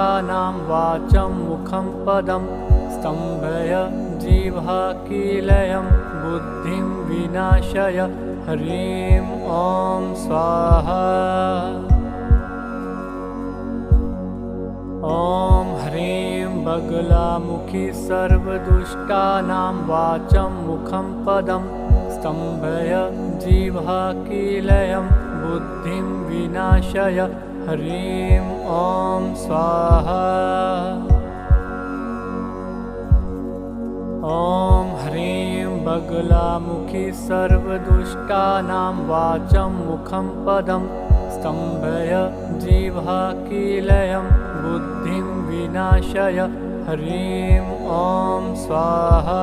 दुष्टानां वाचं मुखं पदं स्तम्भय जिह्वाकीलयं बुद्धिं विनाशय ह्रीं ॐ स्वाहा। ॐ ह्रीं बगलामुखी सर्वदुष्टानां वाचं मुखं पदं स्तम्भय जिह्वाकीलयं बुद्धिं विनाशय ह्रीं ॐ स्वाहा। ॐ ह्रीं बगलामुखी सर्वदुष्टानां वाचं मुखं पदं स्तम्भय जिह्वाकीलयं बुद्धिं विनाशय ह्रीं ॐ स्वाहा।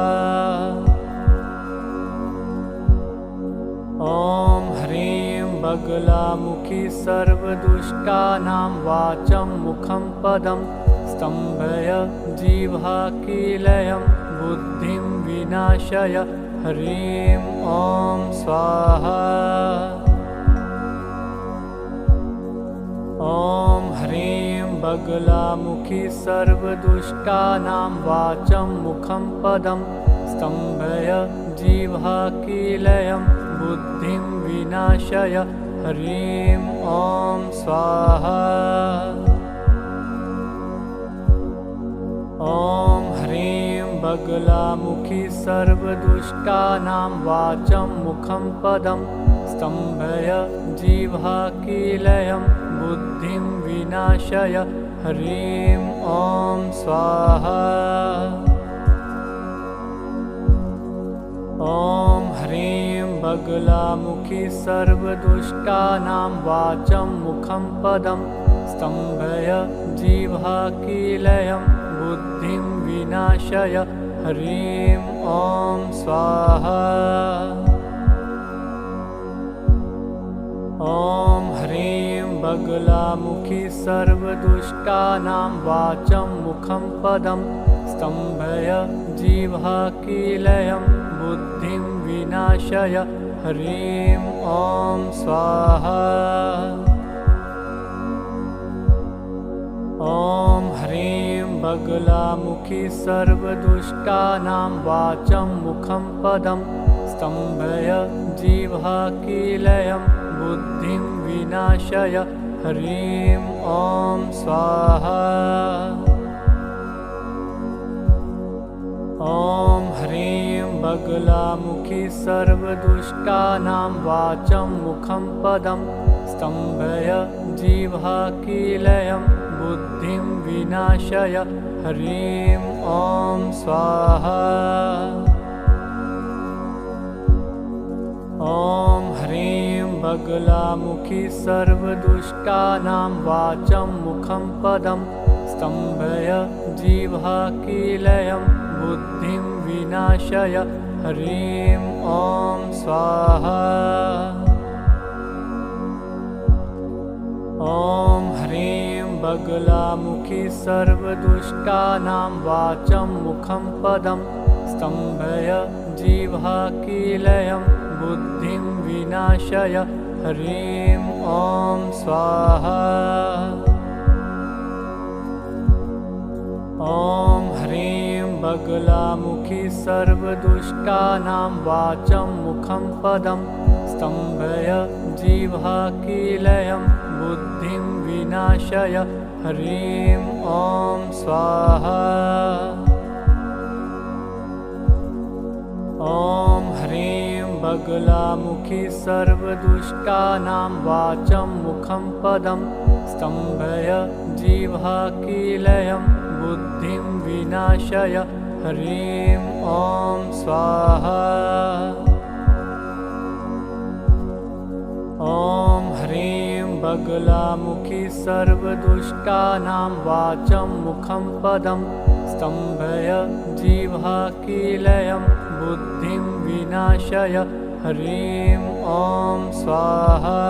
ॐ ह्रीं बगलामुखी सर्वदुष्टानां वाचं मुखं पदं स्तम्भय जिह्वाकीलयं बुद्धिं विनाशय ह्रीं ॐ स्वाहा। ॐ ह्रीं बगलामुखी सर्वदुष्टानां वाचं मुखं पदं स्तम्भय जिह्वाकीलयं बुद्धिं विनाशय ह्रीं ॐ स्वाहा। ॐ ह्रीं बगलामुखी सर्वदुष्टानां वाचं मुखं पदं स्तम्भय जिह्वाकीलयं बुद्धिं विनाशय ह्रीं ॐ स्वाहा। ॐ ह्रीं बगलामुखी सर्वदुष्टानां वाचं मुखं पदं स्तम्भय जिह्वाकीलयं बुद्धिं विनाशय ह्रीं ॐ स्वाहा। ॐ ह्रीं बगलामुखी सर्वदुष्टानां वाचं मुखं पदं स्तम्भय जिह्वाकीलयं बुद्धिं विनाशय ह्रीं ॐ स्वाहा। ॐ ह्रीं बगलामुखी सर्वदुष्टानां वाचं मुखं पदं स्तम्भय जिह्वाकीलयं बुद्धिं विनाशय ह्रीं ॐ स्वाहा। ॐ ह्रीं बगलामुखी सर्वदुष्टानां वाचं मुखं पदं स्तम्भय जिह्वाकीलयं बुद्धिं विनाशय ह्रीं ॐ स्वाहा। ॐ ह्रीं बगलामुखी सर्वदुष्टानां वाचं मुखं पदं स्तम्भय जिह्वाकीलयं बुद्धिं विनाशय ह्रीं ॐ स्वाहा। ॐ ह्रीं बगलामुखी सर्वदुष्टानां वाचं मुखं पदं स्तम्भय जिह्वाकीलयं बुद्धिं विनाशय ह्रीं ॐ स्वाहा। ॐ ह्रीं बगलामुखी सर्वदुष्टानां वाचं मुखं पदं स्तम्भय जिह्वाकीलयं बुद्धिं विनाशय ह्रीं ॐ स्वाहा। ॐ ह्रीं बगलामुखी सर्वदुष्टानां वाचं मुखं पदं स्तम्भय जिह्वाकीलयं बुद्धिं विनाशय ह्रीं ॐ स्वाहा। ॐ ह्रीं बगलामुखी सर्वदुष्टानां वाचं मुखं पदं स्तम्भय जिह्वाकीलयं बुद्धिं विनाशय ह्रीं ॐ स्वाहा।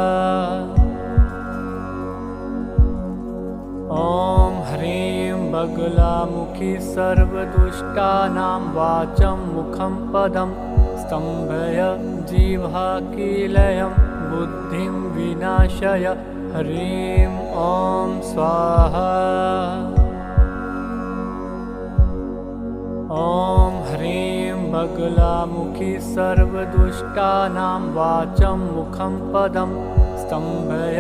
ॐ ह्रीं बगलामुखी सर्वदुष्टानां वाचं मुखं पदं स्तम्भय जिह्वाकीलयं बुद्धिं विनाशय ह्रीं ॐ स्वाहा। बगलामुखी सर्वदुष्टानां वाचं मुखं पदं स्तम्भय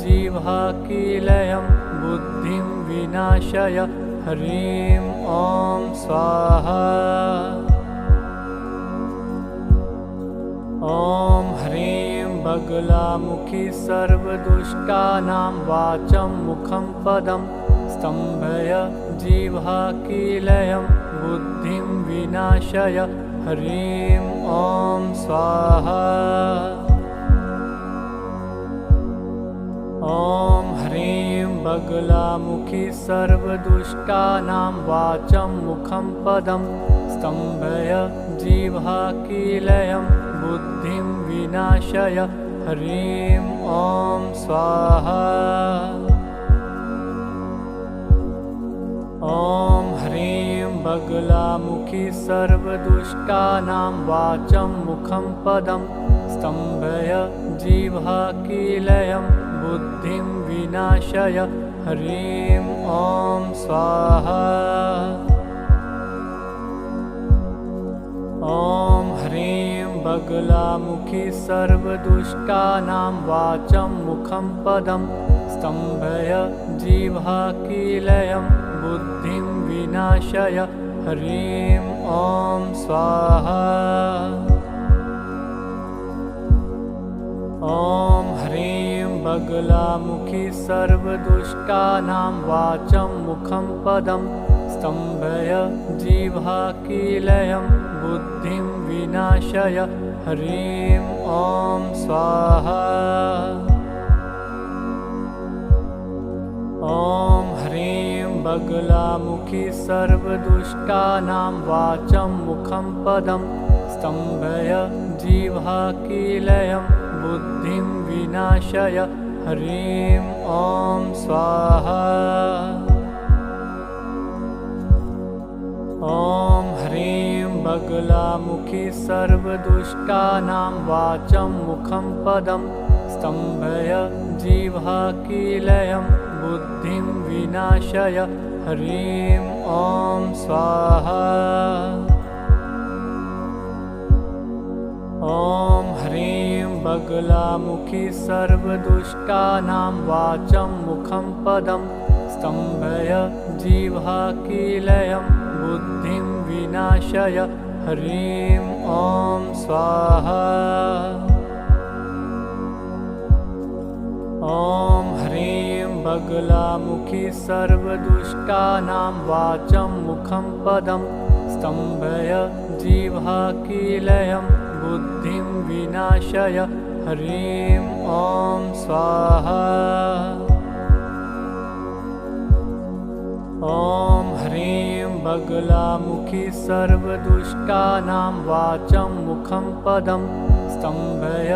जिह्वाकीलयं बुद्धिं विनाशय ह्रीं ॐ स्वाहा। ॐ ह्रीं बगलामुखी सर्वदुष्टानां वाचं मुखं पदं स्तम्भय जिह्वाकीलयं बुद्धिं विनाशय ह्रीं ॐ स्वाहा। ॐ ह्रीं बगलामुखी सर्वदुष्टानां वाचं मुखं पदं स्तम्भय जिह्वाकीलयं बुद्धिं विनाशय ह्रीं ॐ स्वाहा। ॐ ह्रीं बगलामुखी सर्वदुष्टानां वाचं मुखं पदं स्तम्भय जिह्वाकीलयं बुद्धिं विनाशय ह्रीं ॐ स्वाहा। ॐ ह्रीं बगलामुखी सर्वदुष्टानां वाचं मुखं पदं स्तम्भय जिह्वाकीलयं बुद्धिं विनाशय ह्रीं ॐ स्वाहा। ॐ ह्रीं बगलामुखी सर्वदुष्टानां वाचं मुखं पदं स्तम्भय जिह्वाकीलयं बुद्धिं विनाशय ह्रीं ॐ स्वाहा। ॐ ह्रीं बगलामुखी सर्वदुष्टानां वाचं मुखं पदं स्तम्भय जिह्वाकीलयं बुद्धिं विनाशय ह्रीं ॐ स्वाहा। ॐ ह्रीं बगलामुखी सर्वदुष्टानां वाचं मुखं पदं स्तम्भय जिह्वाकीलयं बुद्धिं विनाशय ह्रीं ॐ स्वाहा। ॐ ह्रीं बगलामुखी सर्वदुष्टानां वाचं मुखं पदं स्तम्भय जिह्वाकीलयं बुद्धिं विनाशय ह्रीं ॐ स्वाहा। ॐ ह्रीं बगलामुखी सर्वदुष्टानां वाचं मुखं पदं स्तम्भय जिह्वाकीलयं बुद्धिं विनाशय ह्रीं ॐ स्वाहा। ॐ ह्रीं बगलामुखी सर्वदुष्टानां वाचं मुखं पदं स्तम्भय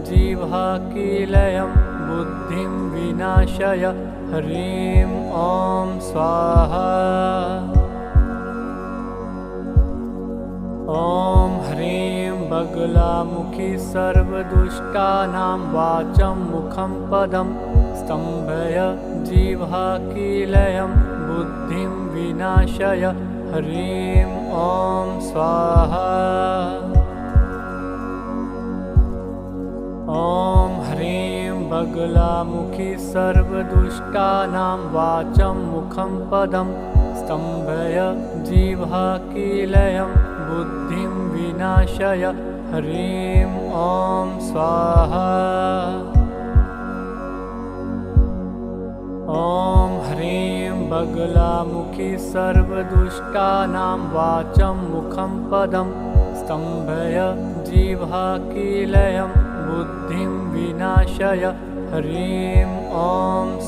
जिह्वाकीलयं बुद्धिं विनाशय ह्रीं ॐ स्वाहा। ॐ ह्रीं बगलामुखी सर्वदुष्टानां वाचं मुखं पदं स्तम्भय जिह्वाकीलयं बुद्धिं विनाशय ह्रीं ॐ स्वाहा। ॐ ह्रीं बगलामुखी सर्वदुष्टानां वाचं मुखं पदं स्तम्भय जिह्वाकीलयं बुद्धिं विनाशय ह्रीं ॐ स्वाहा। ॐ ह्रीं बगलामुखी सर्वदुष्टानां वाचं मुखं पदं स्तम्भय जिह्वाकीलयं बुद्धिं विनाशय ह्रीं ॐ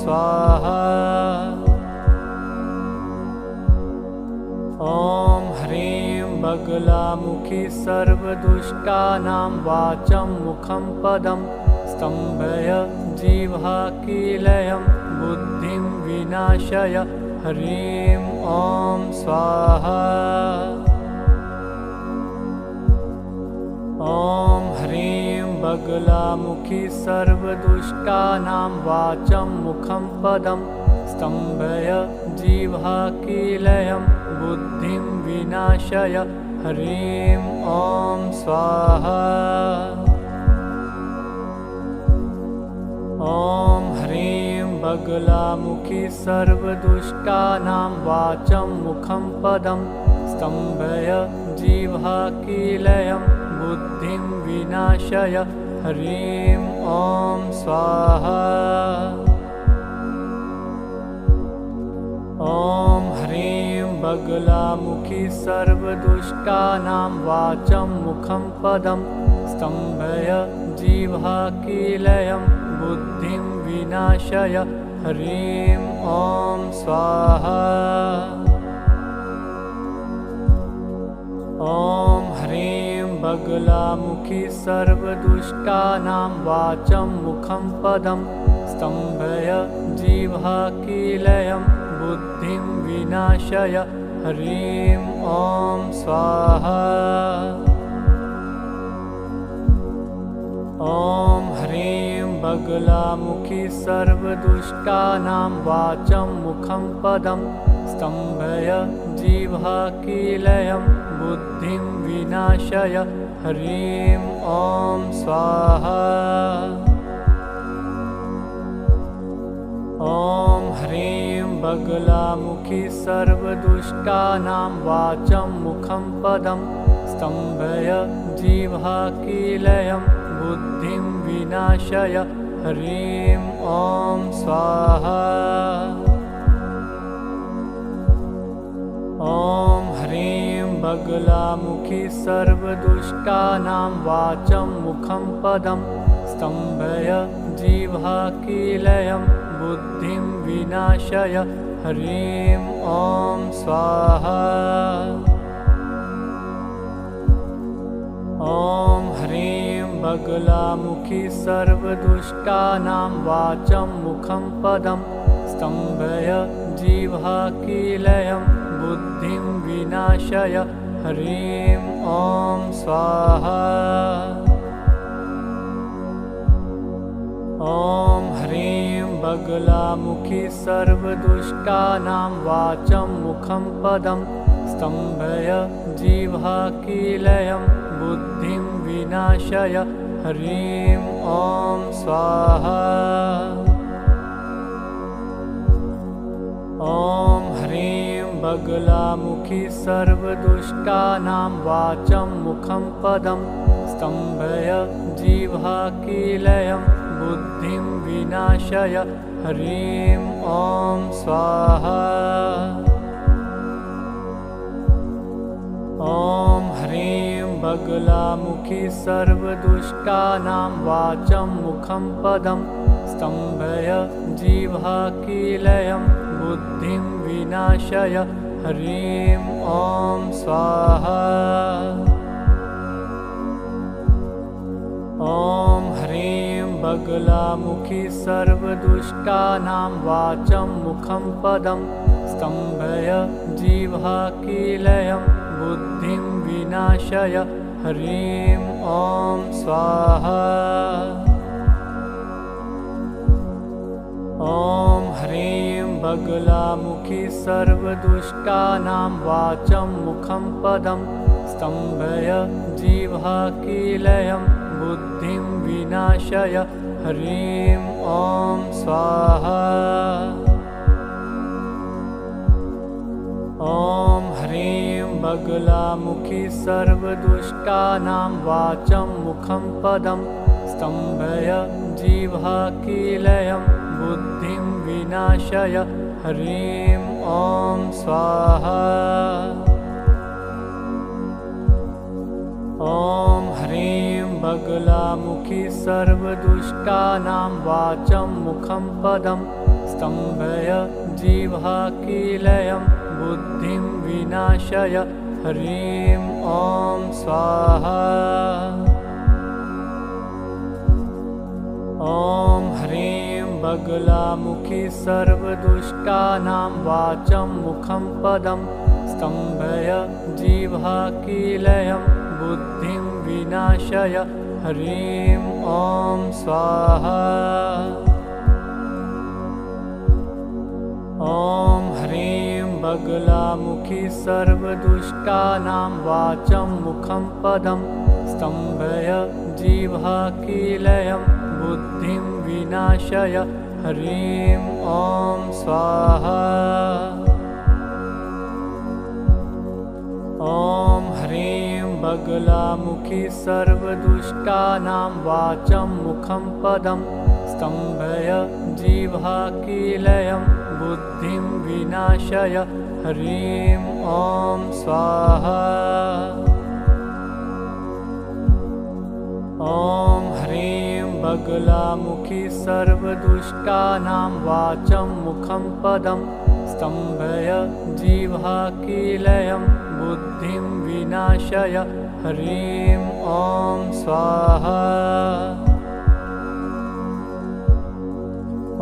स्वाहा। ॐ ह्रीं बगलामुखी सर्वदुष्टानां वाचं मुखं पदं स्तम्भय जिह्वाकीलयं बुद्धिं विनाशय ह्रीं ॐ स्वाहा। ॐ ह्रीं बगलामुखी सर्वदुष्टानां वाचं मुखं पदं स्तम्भय जिह्वाकीलयं बुद्धिं विनाशय ह्रीं ॐ स्वाहा। ॐ ह्रीं बगलामुखी सर्वदुष्टानां वाचं मुखं पदं स्तम्भय जिह्वाकीलयं बुद्धिं विनाशय ह्रीं ॐ स्वाहा। ॐ ह्रीं बगलामुखी सर्वदुष्टानां वाचं मुखं पदं स्तम्भय जिह्वाकीलयं बुद्धिं विनाशय ह्रीं ॐ स्वाहा। ॐ ह्रीं बगलामुखी सर्वदुष्टानां वाचं मुखं पदं स्तम्भय जिह्वाकीलयं बुद्धिं विनाशय ह्रीं ॐ स्वाहा। ॐ ह्रीं बगलामुखी सर्वदुष्टानां वाचं मुखं पदं स्तम्भय जिह्वाकीलयं बुद्धिं विनाशय ह्रीं ॐ स्वाहा। ॐ ह्रीं बगलामुखी सर्वदुष्टानां वाचं मुखं पदं स्तम्भय जिह्वाकीलयं बुद्धिं विनाशय ह्रीं ॐ स्वाहा। ॐ ह्रीं बगलामुखी सर्वदुष्टानां वाचं मुखं पदं स्तम्भय जिह्वाकीलयं बुद्धिं विनाशय ह्रीं ॐ स्वाहा। ॐ ह्रीं बगलामुखी सर्वदुष्टानां वाचं मुखं पदं स्तम्भय जिह्वाकीलयं बुद्धिं विनाशय ह्रीं ॐ स्वाहा। ॐ ह्रीं बगलामुखी सर्वदुष्टानां वाचं मुखं पदं स्तम्भय जिह्वाकीलयं बुद्धिं विनाशय ह्रीं ॐ स्वाहा। ॐ ह्रीं बगलामुखी सर्वदुष्टानां वाचं मुखं पदं स्तम्भय जिह्वाकीलयं बुद्धिं विनाशय ह्रीं ॐ स्वाहा। ॐ ह्रीं बगलामुखी सर्वदुष्टानां वाचं मुखं पदं स्तम्भय जिह्वाकीलयं बुद्धिं विनाशय ह्रीं ॐ स्वाहा। ॐ ह्रीं बगलामुखी सर्वदुष्टानां वाचं मुखं पदं स्तम्भय जिह्वाकीलयं बुद्धिं विनाशय ह्रीं ॐ स्वाहा। ॐ ह्रीं बगलामुखी सर्वदुष्टानां वाचं मुखं पदं स्तम्भय जिह्वाकीलयं बुद्धिं विनाशय ह्रीं ॐ स्वाहा। ॐ ह्रीं बगलामुखी सर्वदुष्टानां वाचं मुखं पदं स्तम्भय जिह्वाकीलयं बुद्धिं विनाशय ह्रीं ॐ स्वाहा। ॐ ह्रीं बगलामुखी सर्वदुष्टानां वाचं मुखं पदं स्तम्भय जिह्वाकीलयं बुद्धिं विनाशय ह्रीं ॐ स्वाहा। ॐ ह्रीं बगलामुखी सर्वदुष्टानां वाचं मुखं पदं स्तम्भय जिह्वाकीलयं बुद्धिं विनाशय ह्रीं ॐ स्वाहा। ॐ ह्रीं बगलामुखी सर्वदुष्टानां वाचं मुखं पदं स्तम्भय जिह्वाकीलयं बुद्धिं विनाशय ह्रीं ॐ स्वाहा। ॐ ह्रीं बगलामुखी सर्वदुष्टानां वाचं मुखं पदं स्तम्भय जिह्वाकीलयं बुद्धिं विनाशय ह्रीं ॐ स्वाहा। ॐ ह्रीं बगलामुखी सर्वदुष्टानां वाचं मुखं पदं स्तम्भय जिह्वाकीलयं बुद्धिं विनाशय ह्रीं ॐ स्वाहा।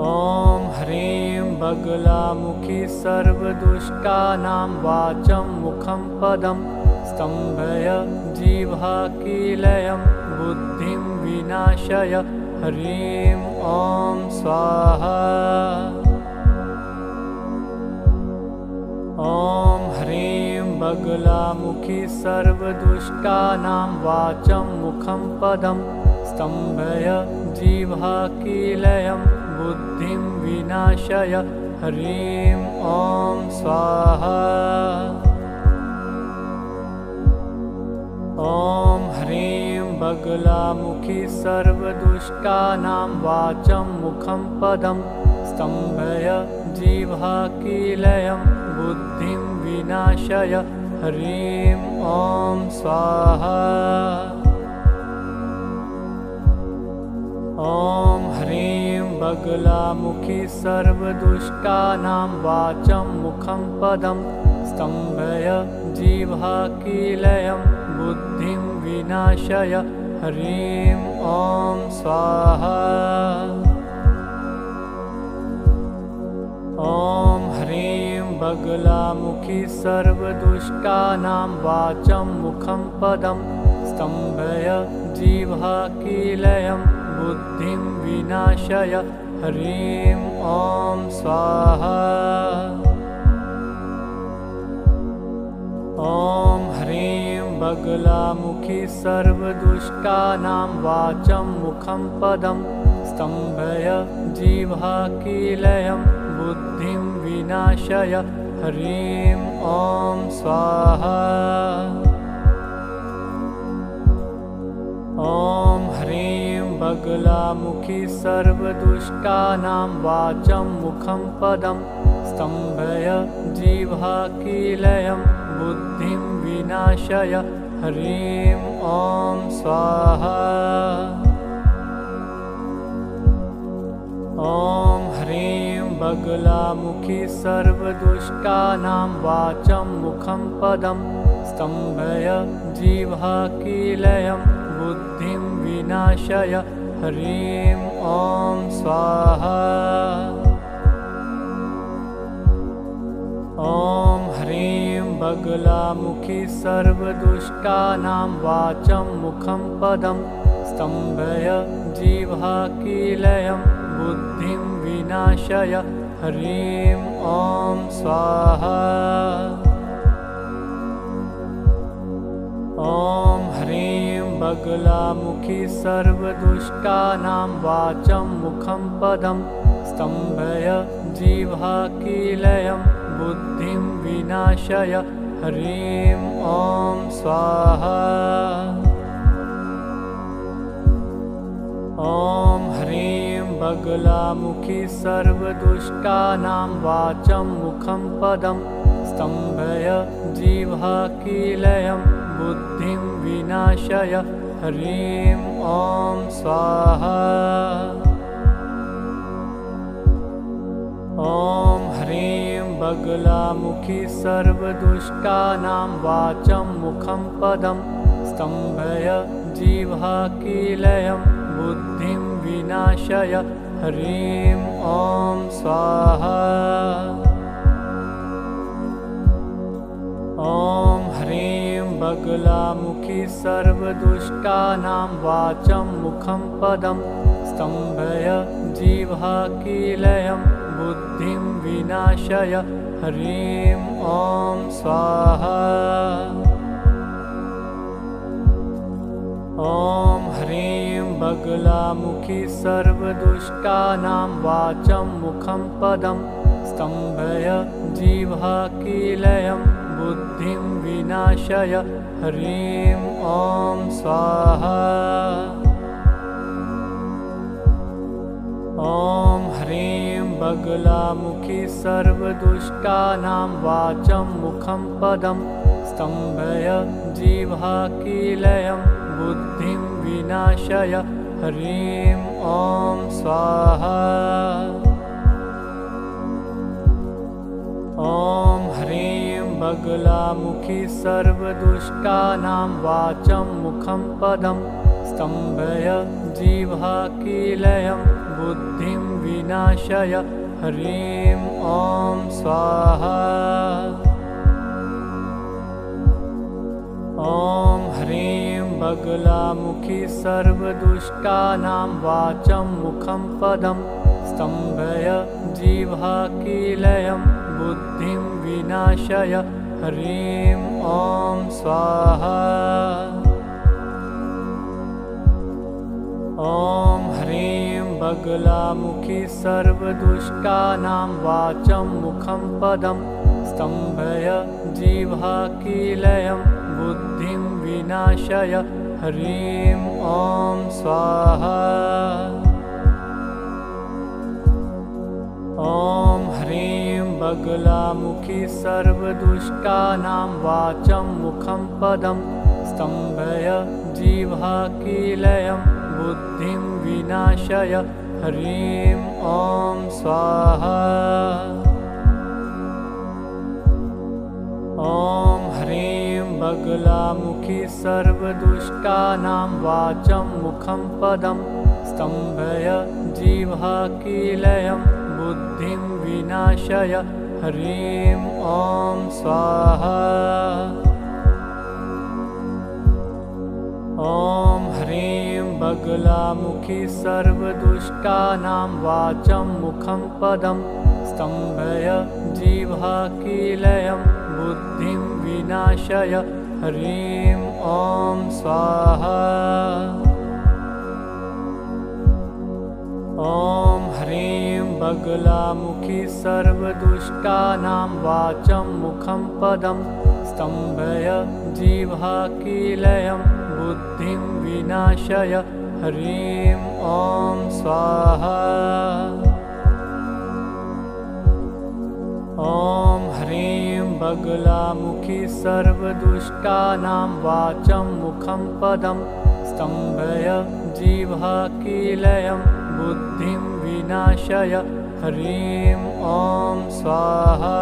ॐ ह्रीं बगलामुखी सर्वदुष्टानां वाचं मुखं पदं स्तम्भय जिह्वाकीलयं बुद्धिं विनाशय ह्रीं ॐ स्वाहा। ॐ ह्रीं बगलामुखी सर्वदुष्टानां वाचं मुखं पदं स्तम्भय जिह्वाकीलयं बुद्धिं विनाशय ह्रीं ॐ स्वाहा। ॐ ह्रीं बगलामुखी सर्वदुष्टानां वाचं मुखं पदं स्तम्भय जिह्वाकीलयं बुद्धिं विनाशय ह्रीं ॐ स्वाहा। ॐ ह्रीं बगलामुखी सर्वदुष्टानां वाचं मुखं पदं स्तम्भय जिह्वाकीलयं बुद्धिं विनाशय ह्रीं ॐ स्वाहा। ॐ ह्रीं बगलामुखी सर्वदुष्टानां वाचं मुखं पदं स्तम्भय जिह्वाकीलयं बुद्धिं विनाशय ह्रीं ॐ स्वाहा। ॐ ह्रीं बगलामुखी सर्वदुष्टानां वाचं मुखं पदं स्तम्भय जिह्वाकीलयं बुद्धिं विनाशय ह्रीं ॐ स्वाहा। ॐ ह्रीं बगलामुखी सर्वदुष्टानां वाचं मुखं पदं स्तम्भय जिह्वाकीलयं बुद्धिं विनाशय ह्रीं ॐ स्वाहा। ॐ ह्रीं बगलामुखी सर्वदुष्टानां वाचं मुखं पदं स्तम्भय जिह्वाकीलयं बुद्धिं विनाशय ह्रीं ॐ स्वाहा। ॐ ह्रीं बगलामुखी सर्वदुष्टानां वाचं मुखं पदं स्तम्भय जिह्वाकीलयं बुद्धिं विनाशय ह्रीं ॐ स्वाहा। ॐ ह्रीं बगलामुखी सर्वदुष्टानां वाचं मुखं पदं स्तम्भय जिह्वाकीलयं बुद्धिं विनाशय ह्रीं ॐ स्वाहा। ॐ ह्रीं बगलामुखी सर्वदुष्टानां वाचं मुखं पदं स्तम्भय जिह्वाकीलयं बुद्धिं विनाशय ह्रीं ॐ स्वाहा। ॐ ह्रीं बगलामुखी सर्वदुष्टानां वाचं मुखं पदं स्तम्भय जिह्वाकीलयं बुद्धिं विनाशय ह्रीं ॐ स्वाहा। ॐ ह्रीं बगलामुखी सर्वदुष्टानां वाचं मुखं पदं स्तम्भय जिह्वाकीलयं बुद्धिं विनाशय ह्रीं ॐ स्वाहा। ॐ ह्रीं बगलामुखी सर्वदुष्टानां वाचं मुखं पदं स्तम्भय जिह्वाकीलयं बुद्धिं विनाशय ह्रीं ॐ स्वाहा। ॐ ह्रीं बगलामुखी सर्वदुष्टानां वाचं मुखं पदं स्तम्भय जिह्वाकीलयं बुद्धिं विनाशय ह्रीं ॐ स्वाहा। ॐ ह्रीं बगलामुखी सर्वदुष्टानां वाचं मुखं पदं स्तम्भय जिह्वाकीलयं बुद्धिं विनाशय ह्रीं ॐ स्वाहा। ॐ ह्रीं बगलामुखी सर्वदुष्टानां वाचं मुखं पदं स्तम्भय जिह्वाकीलयं बुद्धिं विनाशय ह्रीं ॐ स्वाहा। ॐ ह्रीं बगलामुखी सर्वदुष्टानां वाचं मुखं पदं स्तम्भय जिह्वाकीलयं बुद्धिं विनाशय ह्रीं ॐ स्वाहा। ॐ ह्रीं बगलामुखी सर्वदुष्टानां वाचं मुखं पदं स्तम्भय जिह्वाकीलयं बुद्धिं विनाशय ह्रीं ॐ स्वाहा। ॐ ह्रीं बगलामुखी सर्वदुष्टानां वाचं मुखं पदं स्तम्भय जिह्वाकीलयं बुद्धिं विनाशय ह्रीं ॐ स्वाहा। ॐ ह्रीं बगलामुखी सर्वदुष्टानां वाचं मुखं पदं स्तम्भय जिह्वाकीलयं बुद्धिं विनाशय ह्रीं ॐ स्वाहा। ॐ ह्रीं बगलामुखी सर्वदुष्टानां वाचं मुखं पदं स्तम्भय जिह्वाकीलयं बुद्धिं विनाशय ह्रीं ॐ स्वाहा। ॐ ह्रीं बगलामुखी सर्वदुष्टानां वाचं मुखं पदं स्तम्भय जिह्वाकीलयं बुद्धिं विनाशय ह्रीं ॐ स्वाहा।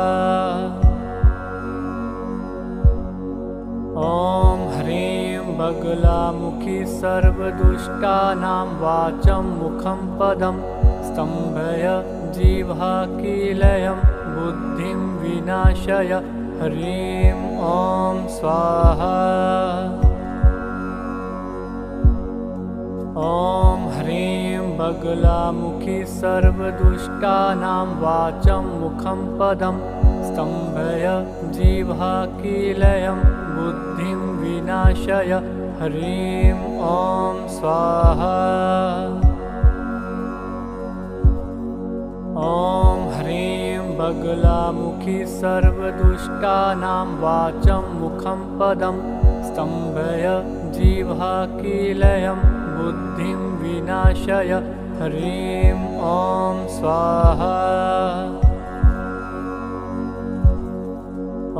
ॐ ह्रीं बगलामुखी सर्वदुष्टानां वाचं मुखं पदं स्तम्भय जिह्वाकीलयं बुद्धिं विनाशय ह्रीं ॐ स्वाहा। ॐ ह्रीं बगलामुखी सर्वदुष्टानां वाचं मुखं पदं स्तम्भय जिह्वाकीलयं बुद्धिं विनाशय ह्रीं ॐ स्वाहा। ॐ ह्रीं बगलामुखी सर्वदुष्टानां वाचं मुखं पदं स्तम्भय जिह्वाकीलयं बुद्धिं विनाशय ह्रीं ॐ स्वाहा।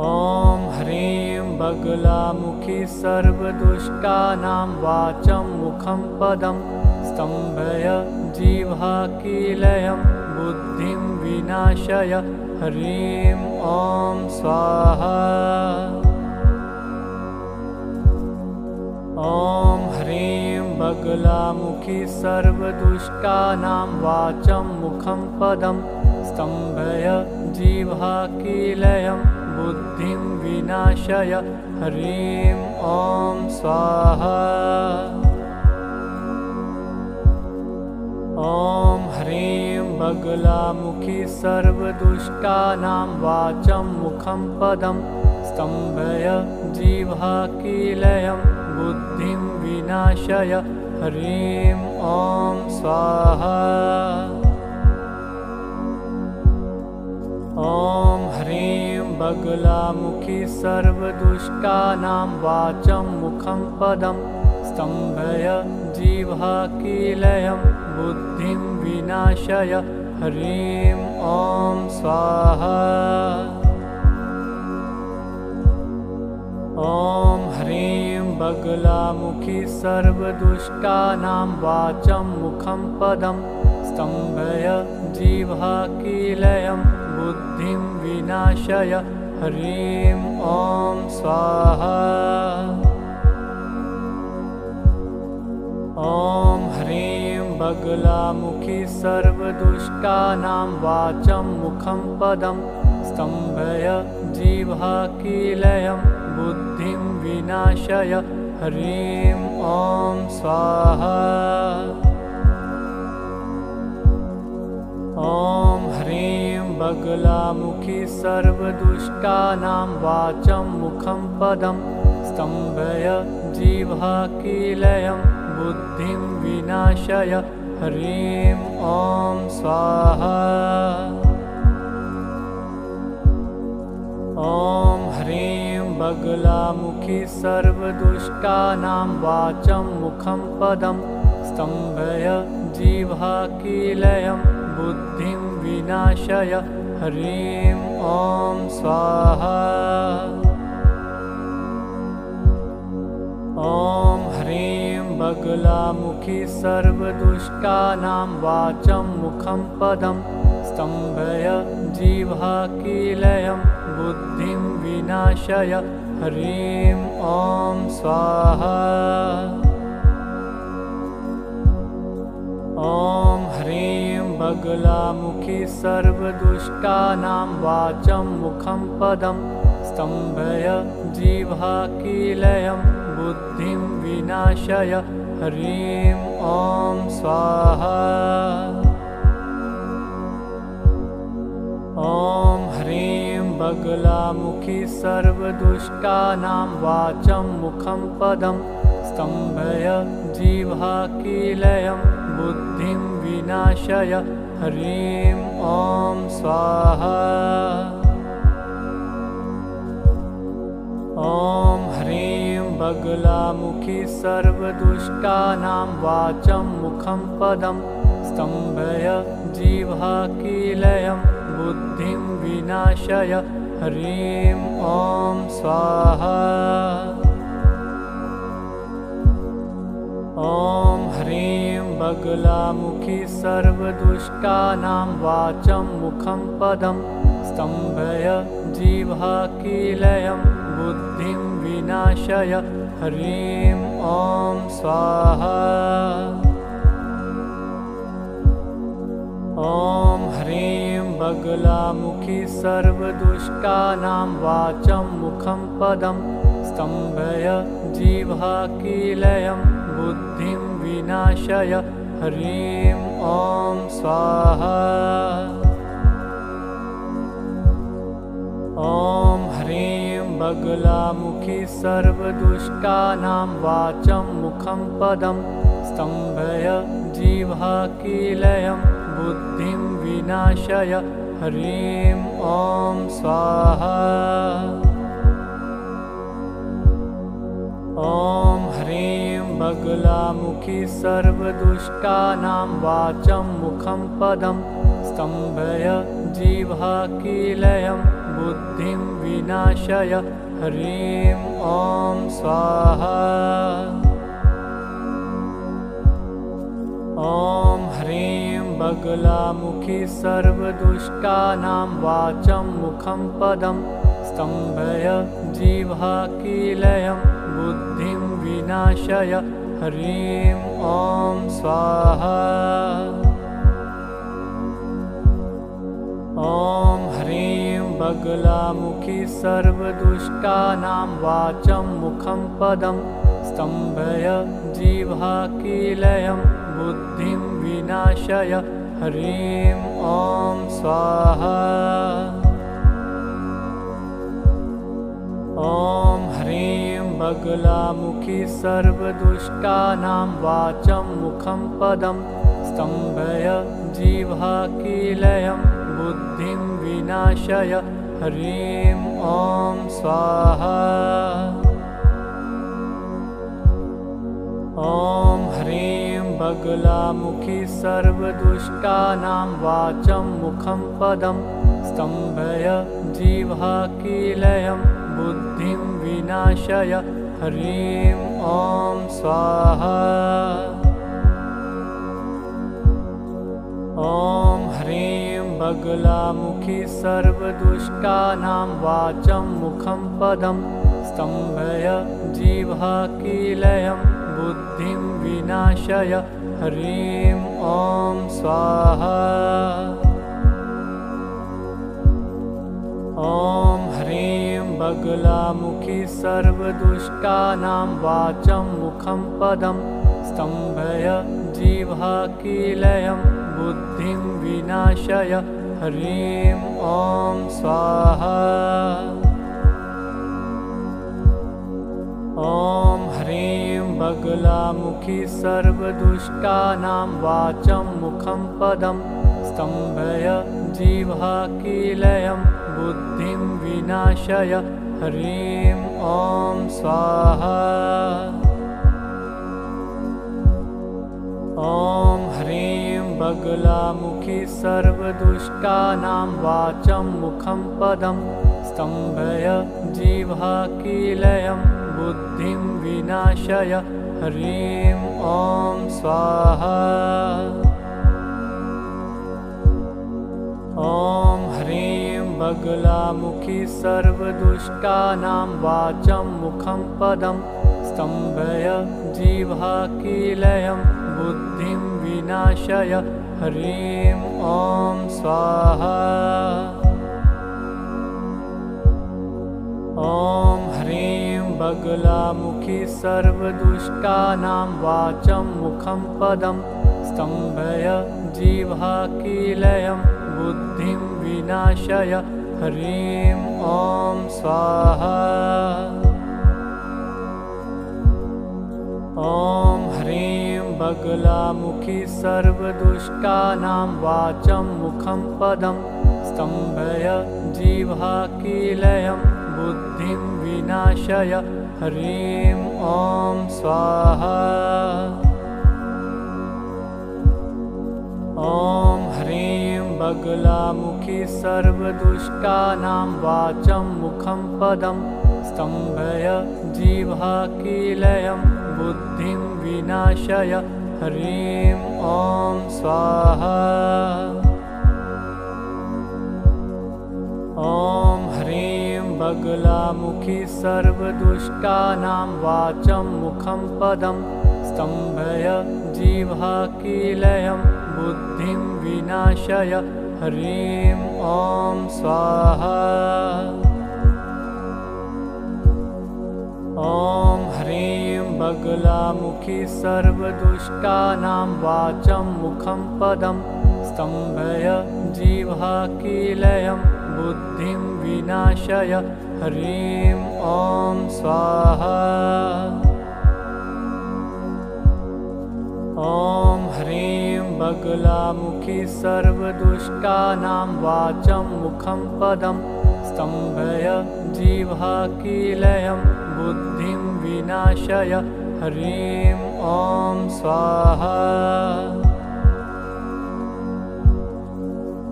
ॐ ह्रीं बगलामुखी सर्वदुष्टानां वाचं मुखं पदं स्तम्भय जिह्वाकीलयं बुद्धिं विनाशय ह्रीं ॐ स्वाहा। ॐ ह्रीं बगलामुखी सर्वदुष्टानां वाचं मुखं पदं स्तम्भय जिह्वाकीलयं बुद्धिं विनाशय ह्रीं ॐ स्वाहा। ॐ ह्रीं बगलामुखी सर्वदुष्टानां वाचं मुखं पदं स्तम्भय जिह्वाकीलयं बुद्धिं विनाशय ह्रीं ॐ स्वाहा। ॐ ह्रीं बगलामुखी सर्वदुष्टानां वाचं मुखं पदं स्तम्भय जिह्वाकीलयं बुद्धिं विनाशय ह्रीं ॐ स्वाहा। ॐ ह्रीं बगलामुखी सर्वदुष्टानां वाचं मुखं पदं स्तम्भय जिह्वाकीलयं बुद्धिं विनाशय ह्रीं ॐ स्वाहा। ॐ ह्रीं बगलामुखी सर्वदुष्टानां वाचं मुखं पदं स्तम्भय जिह्वाकीलयं बुद्धिं विनाशय ह्रीं ॐ स्वाहा। ॐ ह्रीं बगलामुखी सर्वदुष्टानां वाचं मुखं पदं स्तम्भय जिह्वाकीलयं बुद्धिं विनाशय ह्रीं ॐ स्वाहा। ॐ ह्रीं बगलामुखी सर्वदुष्टानां वाचं मुखं पदं स्तम्भय जिह्वाकीलयं बुद्धिं विनाशय ह्रीं ॐ स्वाहा। ॐ ह्रीं बगलामुखी सर्वदुष्टानां वाचं मुखं पदं स्तम्भय जिह्वाकीलयं बुद्धिं विनाशय ह्रीं ॐ स्वाहा। ॐ ह्रीं बगलामुखी सर्वदुष्टानां वाचं मुखं पदं स्तम्भय जिह्वाकीलयं बुद्धिं विनाशय ह्रीं ॐ स्वाहा। ॐ ह्रीं बगलामुखी सर्वदुष्टानां वाचं मुखं पदं स्तम्भय जिह्वाकीलयं बुद्धिं विनाशय ह्रीं ॐ स्वाहा। ॐ ह्रीं बगलामुखी सर्वदुष्टानां वाचं मुखं पदं स्तम्भय जिह्वाकीलयं बुद्धिं विनाशय ह्रीं ॐ स्वाहा। ॐ ह्रीं बगलामुखी सर्वदुष्टानां वाचं मुखं पदं स्तम्भय जिह्वाकीलयं बुद्धिं विनाशय ह्रीं ॐ स्वाहा। ॐ ह्रीं बगलामुखी सर्वदुष्टानां वाचं मुखं पदं स्तम्भय जिह्वाकीलयं बुद्धिं विनाशय ह्रीं ॐ स्वाहा। ॐ ह्रीं बगलामुखी सर्वदुष्टानां वाचं मुखं पदं स्तम्भय जिह्वाकीलयं बुद्धिं विनाशय ह्रीं ॐ स्वाहा। ॐ ह्रीं बगलामुखी सर्वदुष्टानां वाचं मुखं पदं स्तम्भय जिह्वाकीलयं बुद्धिं विनाशय ह्रीं ॐ स्वाहा। ॐ ह्रीं बगलामुखी सर्वदुष्टानां वाचं मुखं पदं स्तम्भय जिह्वाकीलयं बुद्धिं विनाशय ह्रीं ॐ स्वाहा। ॐ ह्रीं बगलामुखी सर्वदुष्टानां वाचं मुखं पदं स्तम्भय जिह्वाकीलयं बुद्धिं विनाशय ह्रीं ॐ स्वाहा। ॐ ह्रीं बगलामुखी सर्वदुष्टानां वाचं मुखं पदं स्तम्भय जिह्वाकीलयं बुद्धिं विनाशय ह्रीं ॐ स्वाहा। ॐ ह्रीं बगलामुखी सर्वदुष्टानां वाचं मुखं पदं स्तम्भय जिह्वाकीलयं बुद्धिं विनाशय ह्रीं ॐ स्वाहा। ॐ ह्रीं बगलामुखी सर्वदुष्टानां वाचं मुखं पदं स्तम्भय जिह्वाकीलयं बुद्धिं विनाशय ह्रीं ॐ स्वाहा। ॐ ह्रीं बगलामुखी सर्वदुष्टानां वाचं मुखं पदं स्तम्भय जिह्वाकीलयं बुद्धिं विनाशय ह्रीं ॐ स्वाहा। ॐ ह्रीं बगलामुखी सर्वदुष्टानां वाचं मुखं पदं स्तम्भय जिह्वाकीलयं बुद्धिं विनाशय ह्रीं ॐ स्वाहा। ॐ ह्रीं बगलामुखी सर्वदुष्टानां वाचं मुखं पदं स्तम्भय जिह्वाकीलयं बुद्धिं विनाशय ह्रीं ॐ स्वाहा। ॐ ह्रीं बगलामुखी सर्वदुष्टानां वाचं मुखं पदं स्तम्भय जिह्वाकीलयं बुद्धिं विनाशय ह्रीं ॐ स्वाहा। ॐ ह्रीं बगलामुखी सर्वदुष्टानां वाचं मुखं पदं स्तम्भय जिह्वाकीलयं बुद्धिं विनाशय ह्रीं ॐ स्वाहा। ॐ ह्रीं बगलामुखी सर्वदुष्टानां वाचं मुखं पदं स्तम्भय जिह्वाकीलयं बुद्धिं विनाशय ह्रीं ॐ स्वाहा। ॐ ह्रीं बगलामुखी सर्वदुष्टानां वाचं मुखं पदं स्तम्भय जिह्वाकीलयं बुद्धिं विनाशय ह्रीं ॐ स्वाहा। ॐ ह्रीं बगलामुखी सर्वदुष्टानां वाचं मुखं पदं स्तम्भय जिह्वाकीलयं बुद्धिं विनाशय ह्रीं ॐ स्वाहा। ॐ ह्रीं बगलामुखी सर्वदुष्टानां वाचं मुखं पदं स्तम्भय जिह्वाकीलयं बुद्धिं विनाशय ह्रीं ॐ स्वाहा। ॐ ह्रीं बगलामुखी सर्वदुष्टानां वाचं मुखं पदं स्तम्भय जिह्वाकीलयं बुद्धिं विनाशय ह्रीं ॐ स्वाहा।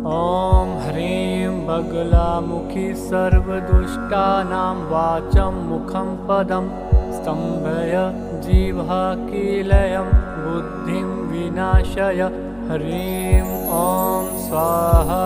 ॐ ह्रीं बगलामुखी सर्वदुष्टानां वाचं मुखं पदं स्तम्भय जिह्वाकीलयं बुद्धिं विनाशय ह्रीं ॐ स्वाहा।